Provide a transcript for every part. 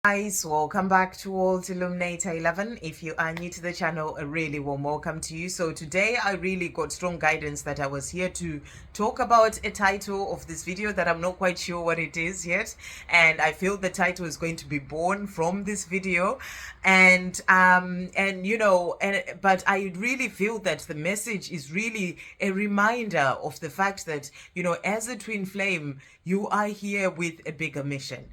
Guys, welcome back to World Illuminator 11. If you are new to the channel, a really warm welcome to you. So today I really got strong guidance that I was here to talk about a title of this video that I'm not quite sure what it is yet, and I feel the title is going to be born from this video. But I really feel that the message is really a reminder of the fact that, as a twin flame, you are here with a bigger mission.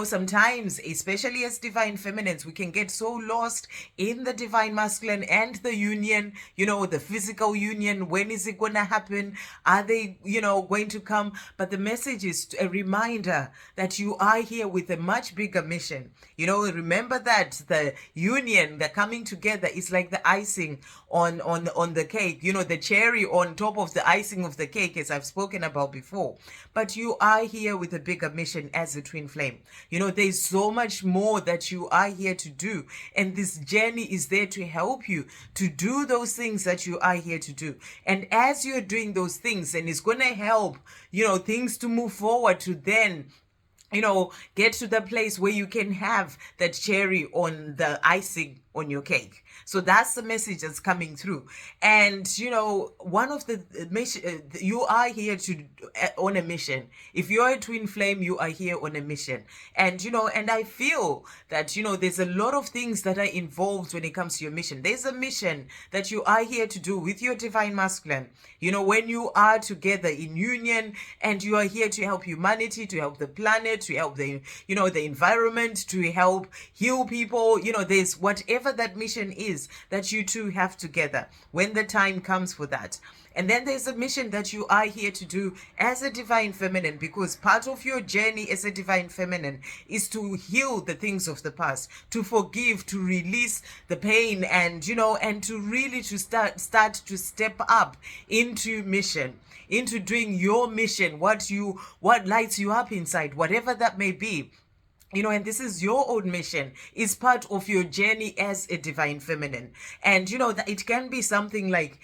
Sometimes, especially as divine feminines, we can get so lost in the divine masculine and the union, the physical union. When is it going to happen? Are they, going to come? But the message is a reminder that you are here with a much bigger mission. Remember that the union, the coming together, is like the icing on the cake, the cherry on top of the icing of the cake, as I've spoken about before. But you are here with a bigger mission as a twin flame. There's so much more that you are here to do. And this journey is there to help you to do those things that you are here to do. And as you're doing those things, and it's going to help, things to move forward to then get to the place where you can have that cherry on the icing on your cake. So that's the message that's coming through. And one of the mission, you are here to on a mission. If you're a twin flame, you are here on a mission. And and I feel that there's a lot of things that are involved when it comes to your mission. There's a mission that you are here to do with your divine masculine. When you are together in union, and you are here to help humanity, to help the planet, to help the the environment, to help heal people. There's whatever that mission is that you two have together when the time comes for that. And then there's a mission that you are here to do as a divine feminine, because part of your journey as a divine feminine is to heal the things of the past, to forgive, to release the pain, and and to really to start to step up into mission, into doing your mission, what lights you up inside, whatever that may be. And this is your own mission, is part of your journey as a divine feminine. And that it can be something like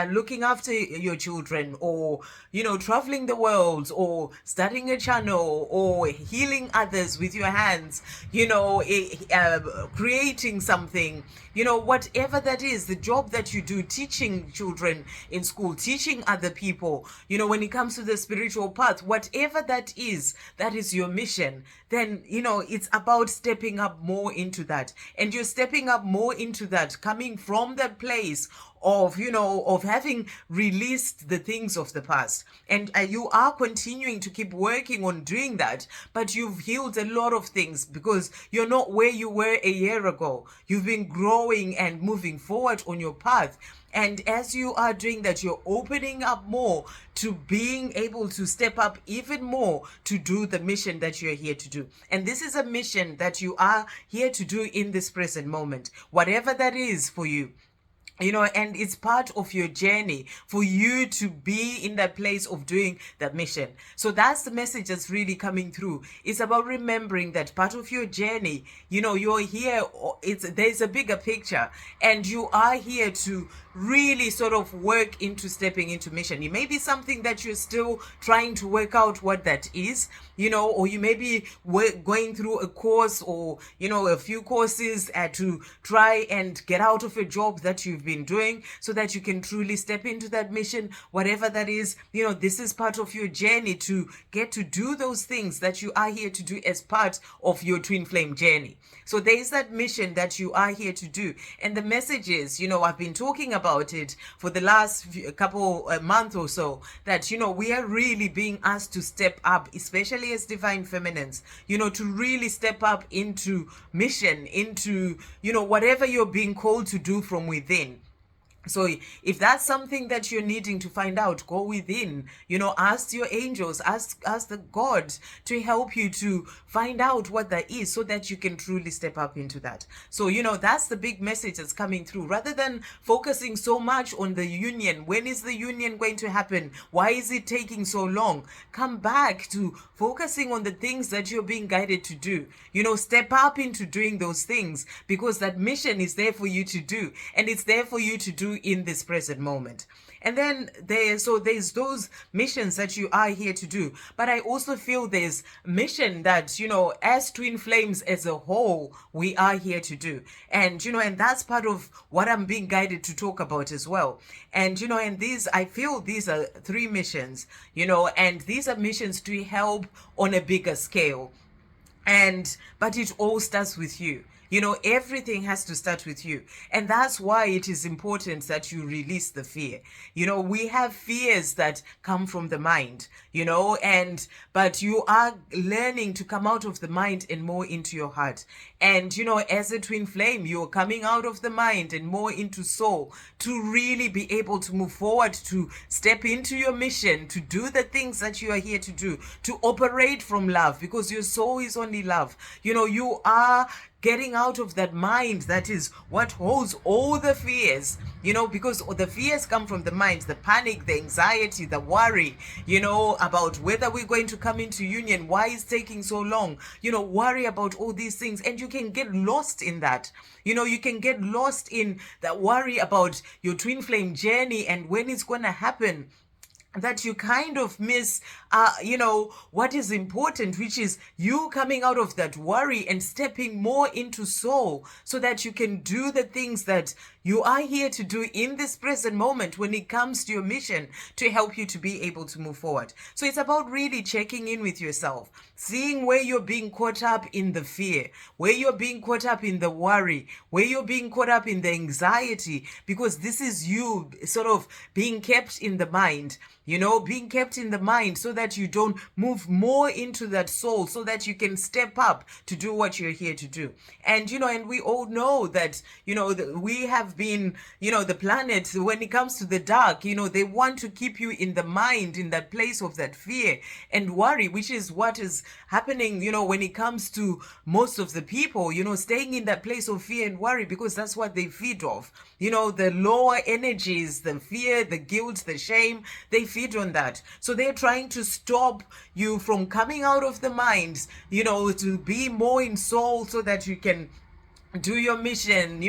looking after your children, or traveling the world, or starting a channel, or healing others with your hands, creating something, whatever that is, the job that you do, teaching children in school, teaching other people, when it comes to the spiritual path, whatever that is your mission. Then it's about stepping up more into that. And you're stepping up more into that coming from the place of of having released the things of the past. And you are continuing to keep working on doing that, but you've healed a lot of things, because you're not where you were a year ago. You've been growing and moving forward on your path. And as you are doing that, you're opening up more to being able to step up even more to do the mission that you're here to do. And this is a mission that you are here to do in this present moment, whatever that is for you. And it's part of your journey for you to be in that place of doing that mission. So that's the message that's really coming through. It's about remembering that part of your journey, you're here, there's a bigger picture, and you are here to really sort of work into stepping into mission. It may be something that you're still trying to work out what that is, or you may be going through a course, or a few courses to try and get out of a job that you've been doing, so that you can truly step into that mission, whatever that is. This is part of your journey to get to do those things that you are here to do as part of your twin flame journey. So there is that mission that you are here to do. And the message is, I've been talking about it for the last couple months or so, that we are really being asked to step up, especially as divine feminines, to really step up into mission, into whatever you're being called to do from within. So if that's something that you're needing to find out, go within, ask your angels, ask the God to help you to find out what that is, so that you can truly step up into that. So, that's the big message that's coming through. Rather than focusing so much on the union, when is the union going to happen? Why is it taking so long? Come back to focusing on the things that you're being guided to do. Step up into doing those things, because that mission is there for you to do, and it's there for you to do do in this present moment. And then there's those missions that you are here to do. But I also feel there's mission that, as Twin Flames as a whole, we are here to do. And, and that's part of what I'm being guided to talk about as well. And, and I feel these are three missions, and these are missions to help on a bigger scale. But it all starts with you. Everything has to start with you. And that's why it is important that you release the fear. We have fears that come from the mind, but you are learning to come out of the mind and more into your heart. And, as a twin flame, you're coming out of the mind and more into soul to really be able to move forward, to step into your mission, to do the things that you are here to do, to operate from love, because your soul is only love. You are getting out of that mind that is what holds all the fears, because the fears come from the mind, the panic, the anxiety, the worry, about whether we're going to come into union, why it's taking so long, worry about all these things. And you can get lost in that. You can get lost in that worry about your twin flame journey and when it's going to happen, that you kind of miss, what is important, which is you coming out of that worry and stepping more into soul so that you can do the things that you are here to do in this present moment when it comes to your mission to help you to be able to move forward. So it's about really checking in with yourself, seeing where you're being caught up in the fear, where you're being caught up in the worry, where you're being caught up in the anxiety, because this is you sort of being kept in the mind. Being kept in the mind so that you don't move more into that soul, so that you can step up to do what you're here to do. And, and we all know that, we have been, the planet, when it comes to the dark, they want to keep you in the mind, in that place of that fear and worry, which is what is happening, when it comes to most of the people, staying in that place of fear and worry, because that's what they feed off. The lower energies, the fear, the guilt, the shame, they feed on that. So they're trying to stop you from coming out of the mind, to be more in soul so that you can do your mission,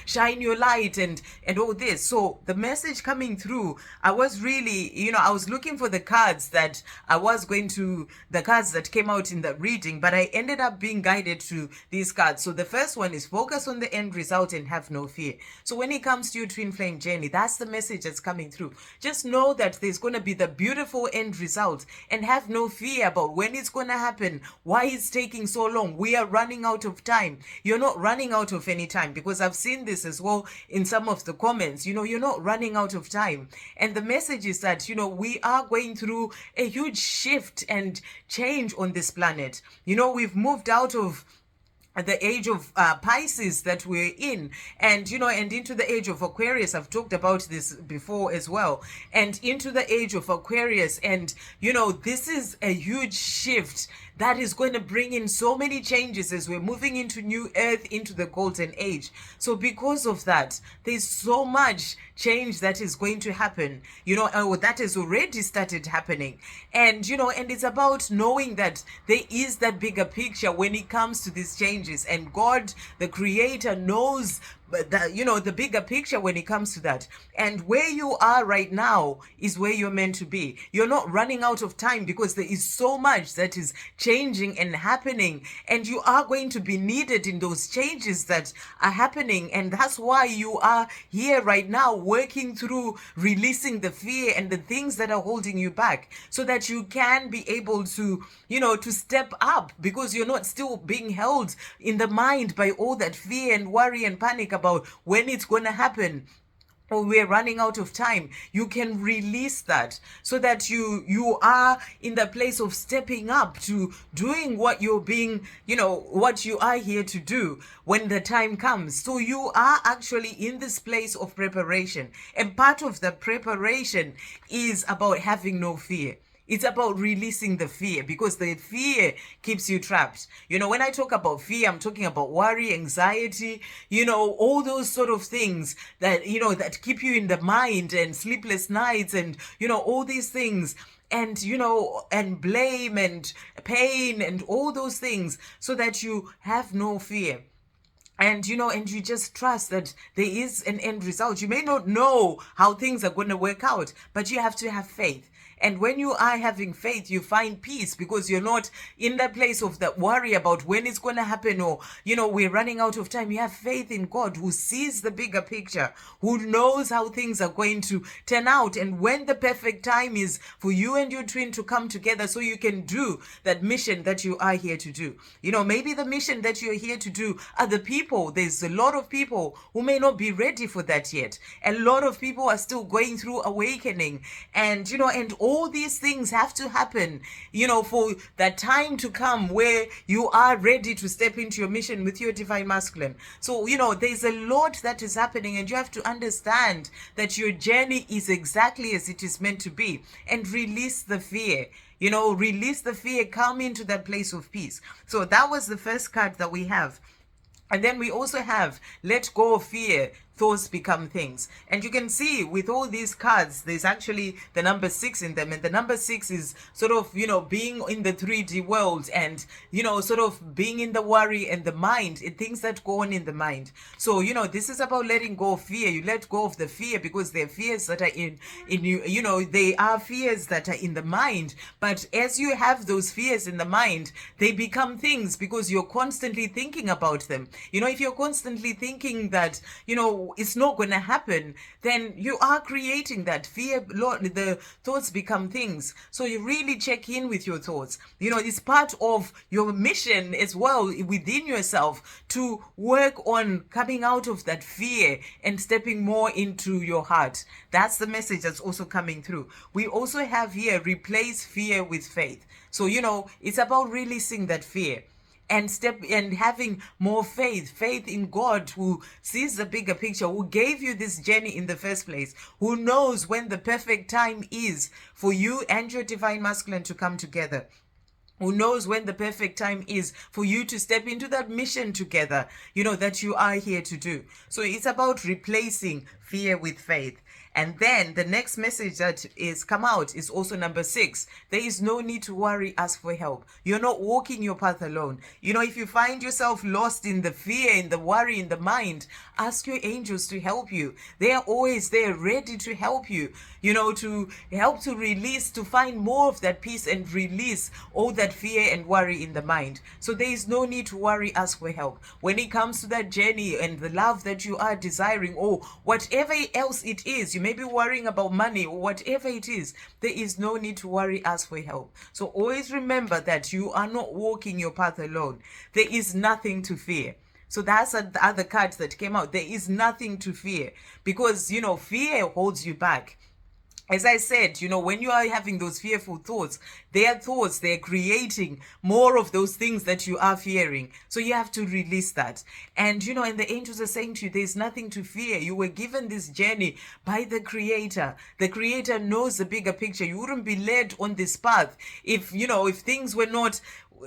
shine your light and all this. So the message coming through, I was really, I was looking for the cards that the cards that came out in the reading, but I ended up being guided to these cards. So the first one is focus on the end result and have no fear. So when it comes to your twin flame journey, that's the message that's coming through. Just know that there's going to be the beautiful end result and have no fear about when it's going to happen, why it's taking so long. We are running out of time. You're not running out of any time, because I've seen this as well in some of the comments. You're not running out of time. And the message is that, we are going through a huge shift and change on this planet. We've moved out of the age of Pisces that we're in, and and into the age of Aquarius. I've talked about this before as well, and into the age of Aquarius. And this is a huge shift that is going to bring in so many changes as we're moving into new earth, into the golden age. So because of that, there's so much change that is going to happen, that has already started happening. And and it's about knowing that there is that bigger picture when it comes to these changes, and God, the creator, knows the bigger picture when it comes to that. And where you are right now is where you're meant to be. You're not running out of time, because there is so much that is changing and happening, and you are going to be needed in those changes that are happening. And that's why you are here right now, working through releasing the fear and the things that are holding you back, so that you can be able to to step up, because you're not still being held in the mind by all that fear and worry and panic about when it's going to happen, or we're running out of time. You can release that, so that you are in the place of stepping up to doing what you're being, what you are here to do when the time comes. So you are actually in this place of preparation, and part of the preparation is about having no fear. It's about releasing the fear, because the fear keeps you trapped. When I talk about fear, I'm talking about worry, anxiety, all those sort of things that, that keep you in the mind, and sleepless nights, and, all these things. And, and blame and pain and all those things, so that you have no fear. And and you just trust that there is an end result. You may not know how things are going to work out, but you have to have faith. And when you are having faith, you find peace, because you're not in that place of that worry about when it's going to happen, or we're running out of time. You have faith in God, who sees the bigger picture, who knows how things are going to turn out, and when the perfect time is for you and your twin to come together so you can do that mission that you are here to do. Maybe the mission that you're here to do, other people, there's a lot of people who may not be ready for that yet. A lot of people are still going through awakening, and and all these things have to happen, for that time to come where you are ready to step into your mission with your divine masculine. So, there's a lot that is happening, and you have to understand that your journey is exactly as it is meant to be, and release the fear. Release the fear, come into that place of peace. So that was the first card that we have. And then we also have let go of fear, thoughts become things. And you can see with all these cards, there's actually the number 6 in them. And the number 6 is sort of, being in the 3D world, and, sort of being in the worry and the mind, and things that go on in the mind. So, this is about letting go of fear. You let go of the fear because there are fears that are in you. They are fears that are in the mind. But as you have those fears in the mind, they become things because you're constantly thinking about them. If you're constantly thinking that, it's not going to happen, then you are creating that fear. Lord, the thoughts become things. So you really check in with your thoughts. It's part of your mission as well within yourself to work on coming out of that fear and stepping more into your heart. That's the message that's also coming through. We also have here, replace fear with faith. So, it's about releasing that fear and having more faith in God, who sees the bigger picture, who gave you this journey in the first place, who knows when the perfect time is for you and your divine masculine to come together, who knows when the perfect time is for you to step into that mission together, that you are here to do. So it's about replacing fear with faith. And then the next message that is come out is also number 6. There is no need to worry, ask for help. You're not walking your path alone. If you find yourself lost in the fear, in the worry, in the mind, ask your angels to help you. They are always there, ready to help you, to help to release, to find more of that peace and release all that fear and worry in the mind. So there is no need to worry, ask for help. When it comes to that journey and the love that you are desiring, or whatever else it is, you may be worrying about money or whatever it is, there is no need to worry, ask for help. So always remember that you are not walking your path alone. There is nothing to fear. So that's the other card that came out. There is nothing to fear, because fear holds you back. As I said, when you are having those fearful thoughts, they're creating more of those things that you are fearing. So you have to release that. And, and the angels are saying to you, there's nothing to fear. You were given this journey by the Creator. The Creator knows the bigger picture. You wouldn't be led on this path if things were not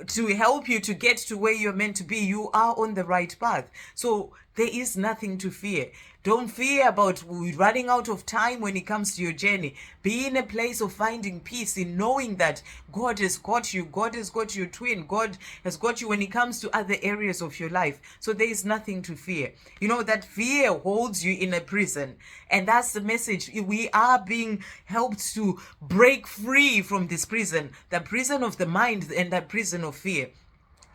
to help you to get to where you're meant to be. You are on the right path. So there is nothing to fear. Don't fear about running out of time when it comes to your journey. Be in a place of finding peace in knowing that God has got you. God has got your twin. God has got you when it comes to other areas of your life. So there is nothing to fear. That fear holds you in a prison. And that's the message. We are being helped to break free from this prison, the prison of the mind and that prison of fear.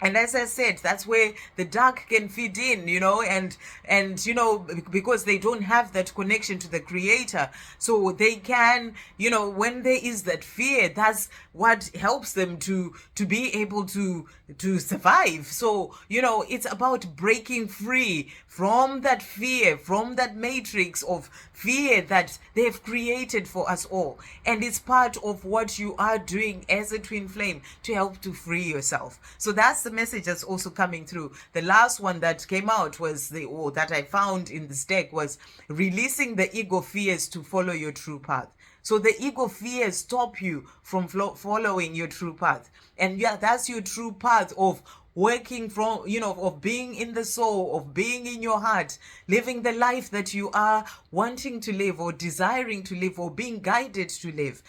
And as I said, that's where the dark can fit in, and because they don't have that connection to the Creator. So they can, when there is that fear, that's what helps them to be able to survive. So, it's about breaking free from that fear, from that matrix of fear that they've created for us all. And it's part of what you are doing as a twin flame to help to free yourself. So that's the message that's also coming through. The last one that came out was that I found in this deck was releasing the ego fears to follow your true path. So the ego fears stop you from following your true path. And yeah, that's your true path of working from, of being in the soul, of being in your heart, living the life that you are wanting to live or desiring to live or being guided to live,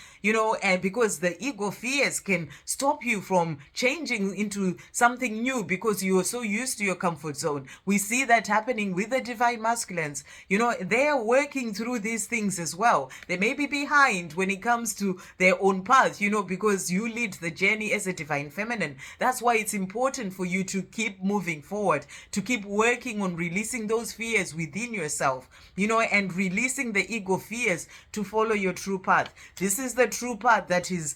and because the ego fears can stop you from changing into something new because you are so used to your comfort zone. We see that happening with the divine masculines. They are working through these things as well. They may be behind when it comes to their own path, because you lead the journey as a divine feminine. That's why it's important for you to keep moving forward, to keep working on releasing those fears within yourself, and releasing the ego fears to follow your true path. This is the true path that is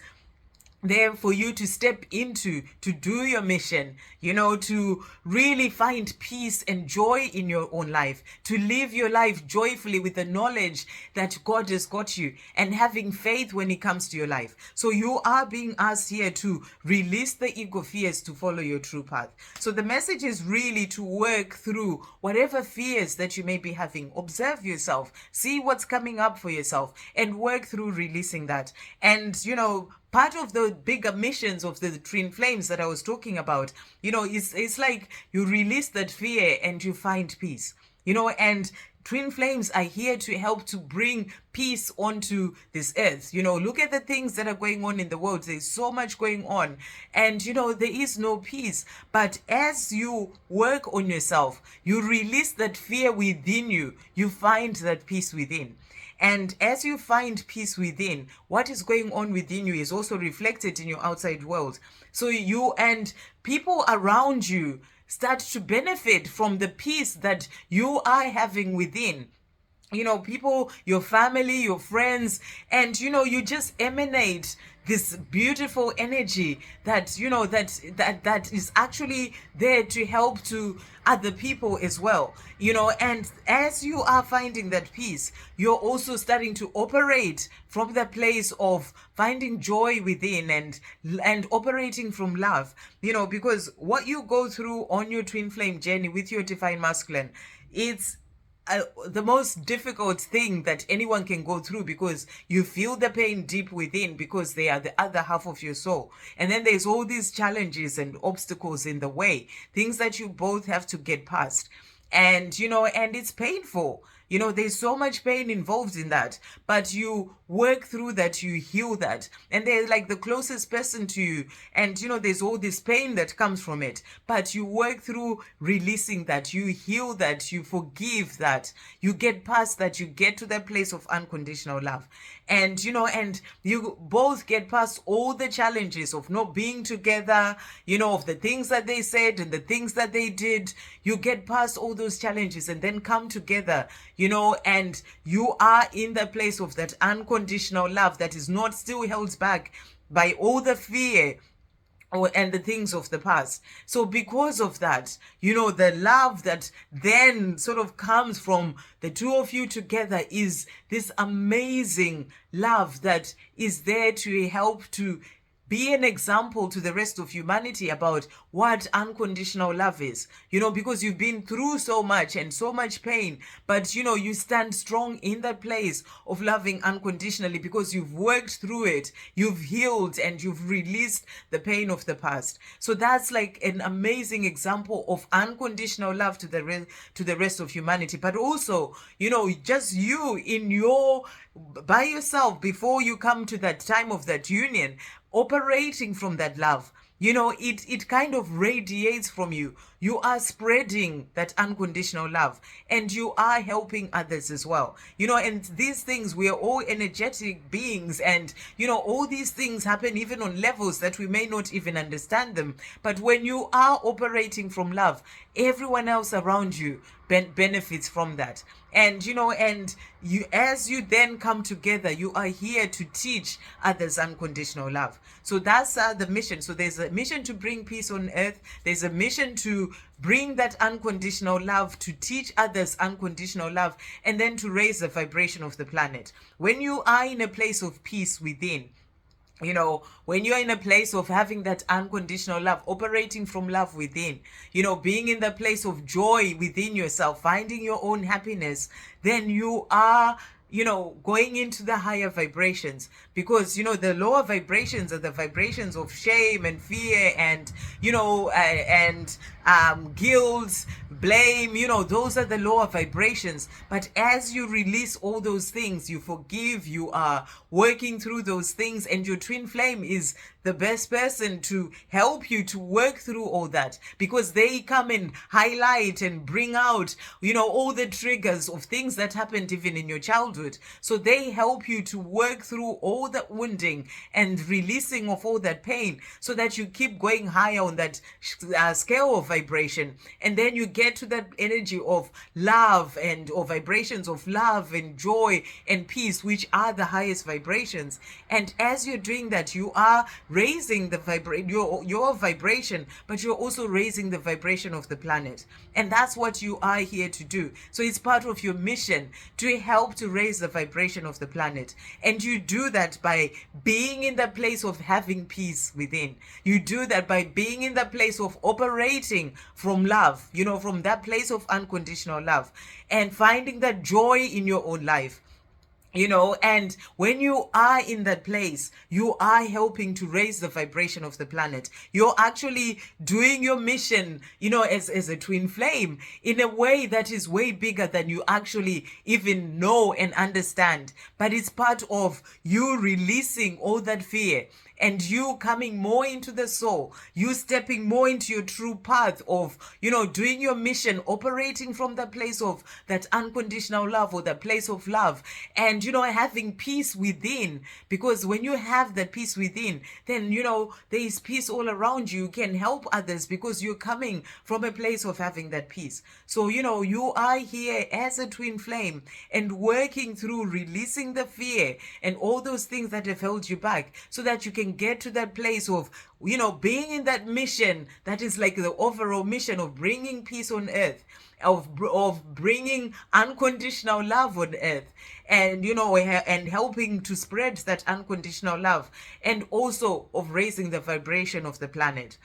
there for you to step into, to do your mission, to really find peace and joy in your own life, to live your life joyfully with the knowledge that God has got you, and having faith when it comes to your life. So you are being asked here to release the ego fears to follow your true path. So the message is really to work through whatever fears that you may be having. Observe yourself, see what's coming up for yourself, and work through releasing that. And part of the bigger missions of the twin flames that I was talking about, it's like you release that fear and you find peace, and twin flames are here to help to bring peace onto this earth. Look at the things that are going on in the world. There's so much going on, and there is no peace. But as you work on yourself, you release that fear within you, you find that peace within. And as you find peace within, what is going on within you is also reflected in your outside world. So you and people around you start to benefit from the peace that you are having within. People, your family, your friends, and you just emanate this beautiful energy that that is actually there to help to other people as well. And as you are finding that peace, you're also starting to operate from the place of finding joy within and operating from love, because what you go through on your twin flame journey with your divine masculine, it's the most difficult thing that anyone can go through, because you feel the pain deep within, because they are the other half of your soul. And then there's all these challenges and obstacles in the way, things that you both have to get past. And and it's painful. There's so much pain involved in that, but you work through that, you heal that, and they're like the closest person to you, and there's all this pain that comes from it, but you work through releasing that, you heal that, you forgive that, you get past that, you get to that place of unconditional love. And and you both get past all the challenges of not being together, of the things that they said and the things that they did. You get past all those challenges and then come together, and you are in the place of that unconditional love that is not still held back by all the fear and the things of the past. So because of that, the love that then sort of comes from the two of you together is this amazing love that is there to help to be an example to the rest of humanity about what unconditional love is, because you've been through so much and so much pain, but you stand strong in that place of loving unconditionally because you've worked through it, you've healed, and you've released the pain of the past. So that's like an amazing example of unconditional love to the rest of humanity. But also, just you by yourself, before you come to that time of that union, operating from that love, it kind of radiates from you. You are spreading that unconditional love, and you are helping others as well. And these things, we are all energetic beings, and all these things happen even on levels that we may not even understand them. But when you are operating from love, everyone else around you benefits from that. And and you, as you then come together, you are here to teach others unconditional love. So that's the mission. So there's a mission to bring peace on earth. There's a mission to bring that unconditional love, to teach others unconditional love, and then to raise the vibration of the planet. When you are in a place of peace within, when you're in a place of having that unconditional love, operating from love within, being in the place of joy within yourself, finding your own happiness, then you are going into the higher vibrations, because the lower vibrations are the vibrations of shame and fear and guilt, blame. Those are the lower vibrations. But as you release all those things, you forgive, you are working through those things, and your twin flame is the best person to help you to work through all that, because they come and highlight and bring out all the triggers of things that happened even in your childhood. So they help you to work through all that wounding and releasing of all that pain, so that you keep going higher on that scale of vibration, and then you get to that energy of love or vibrations of love and joy and peace, which are the highest vibrations. And as you're doing that, you are raising the your vibration, but you're also raising the vibration of the planet. And that's what you are here to do. So it's part of your mission to help to raise the vibration of the planet. And you do that by being in the place of having peace within. You do that by being in the place of operating from love, from that place of unconditional love, and finding that joy in your own life. And when you are in that place, you are helping to raise the vibration of the planet. You're actually doing your mission, as a twin flame, in a way that is way bigger than you actually even know and understand. But it's part of you releasing all that fear, and you coming more into the soul, you stepping more into your true path of, doing your mission, operating from the place of that unconditional love, or the place of love, and, having peace within. Because when you have that peace within, then, there is peace all around you. You can help others because you're coming from a place of having that peace. So, you are here as a twin flame and working through releasing the fear and all those things that have held you back, so that you can get to that place of being in that mission that is like the overall mission of bringing peace on earth, of bringing unconditional love on earth, and and helping to spread that unconditional love, and also of raising the vibration of the planet.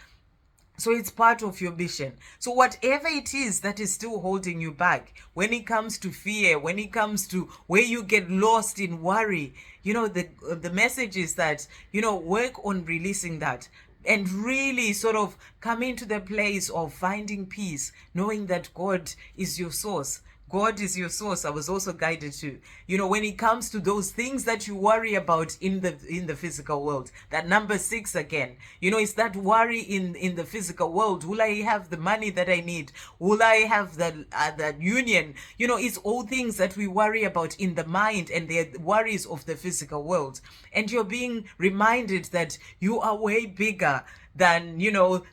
So it's part of your mission. So whatever it is that is still holding you back, when it comes to fear, when it comes to where you get lost in worry, the message is that, work on releasing that, and really sort of come into the place of finding peace, knowing that God is your source. God is your source. I was also guided to, when it comes to those things that you worry about in the physical world, that number 6 again, it's that worry in the physical world. Will I have the money that I need? Will I have that union? It's all things that we worry about in the mind, and they're worries of the physical world. And you're being reminded that you are way bigger than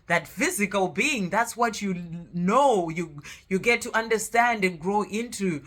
that physical being. That's what you get to understand and grow into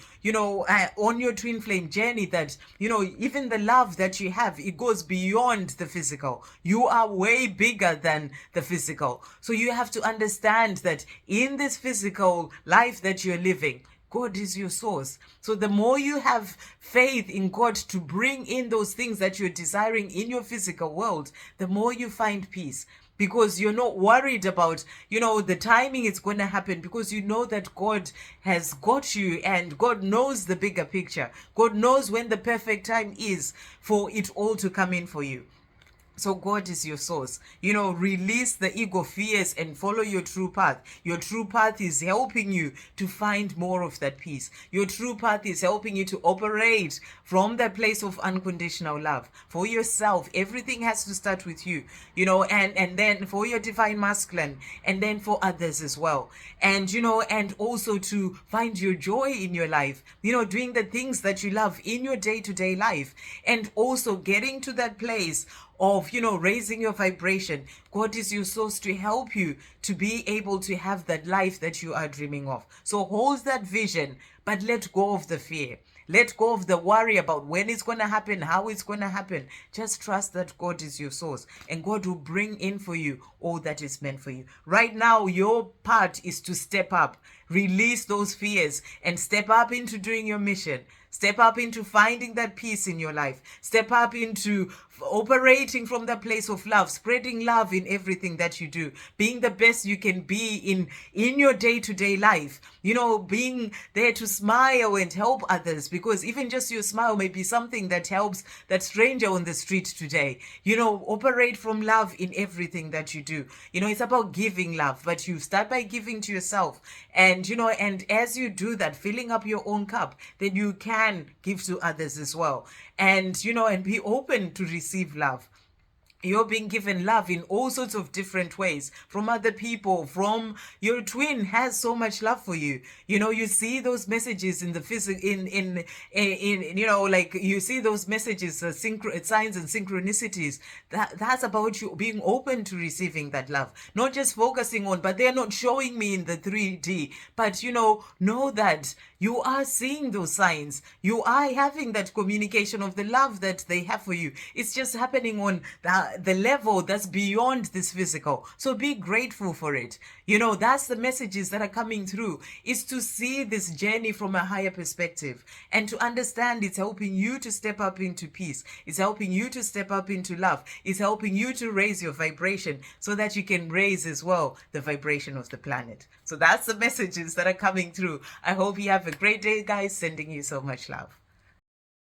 on your twin flame journey, that even the love that you have, it goes beyond the physical. You are way bigger than the physical. So you have to understand that in this physical life that you're living, God is your source. So the more you have faith in God to bring in those things that you're desiring in your physical world, the more you find peace. Because you're not worried about, the timing it's going to happen, because you know that God has got you, and God knows the bigger picture. God knows when the perfect time is for it all to come in for you. So God is your source. Release the ego fears and follow your true path. Your true path is helping you to find more of that peace. Your true path is helping you to operate from that place of unconditional love for yourself. Everything has to start with you, and then for your divine masculine, and then for others as well. And, and also to find your joy in your life, doing the things that you love in your day-to-day life, and also getting to that place of raising your vibration. God is your source to help you to be able to have that life that you are dreaming of. So hold that vision, but let go of the fear. Let go of the worry about when it's going to happen, how it's going to happen. Just trust that God is your source, and God will bring in for you all that is meant for you. Right now, your part is to step up, release those fears, and step up into doing your mission. Step up into finding that peace in your life. Step up into operating from the place of love, spreading love in everything that you do, being the best you can be in your day-to-day life. being there to smile and help others, because even just your smile may be something that helps that stranger on the street today. Operate from love in everything that you do. It's about giving love, but you start by giving to yourself. And as you do that, filling up your own cup, then you can give to others as well. And be open to receive love. You're being given love in all sorts of different ways from other people, from your twin has so much love for you. You see those messages in the physical, like you see those messages, signs and synchronicities. That's about you being open to receiving that love, not just focusing on, but they're not showing me in the 3D. But know that you are seeing those signs. You are having that communication of the love that they have for you. It's just happening on the level that's beyond this physical. So be grateful for it. That's the messages that are coming through, is to see this journey from a higher perspective and to understand it's helping you to step up into peace. It's helping you to step up into love. It's helping you to raise your vibration so that you can raise as well the vibration of the planet. So that's the messages that are coming through. I hope you have a great day, guys. Sending you so much love.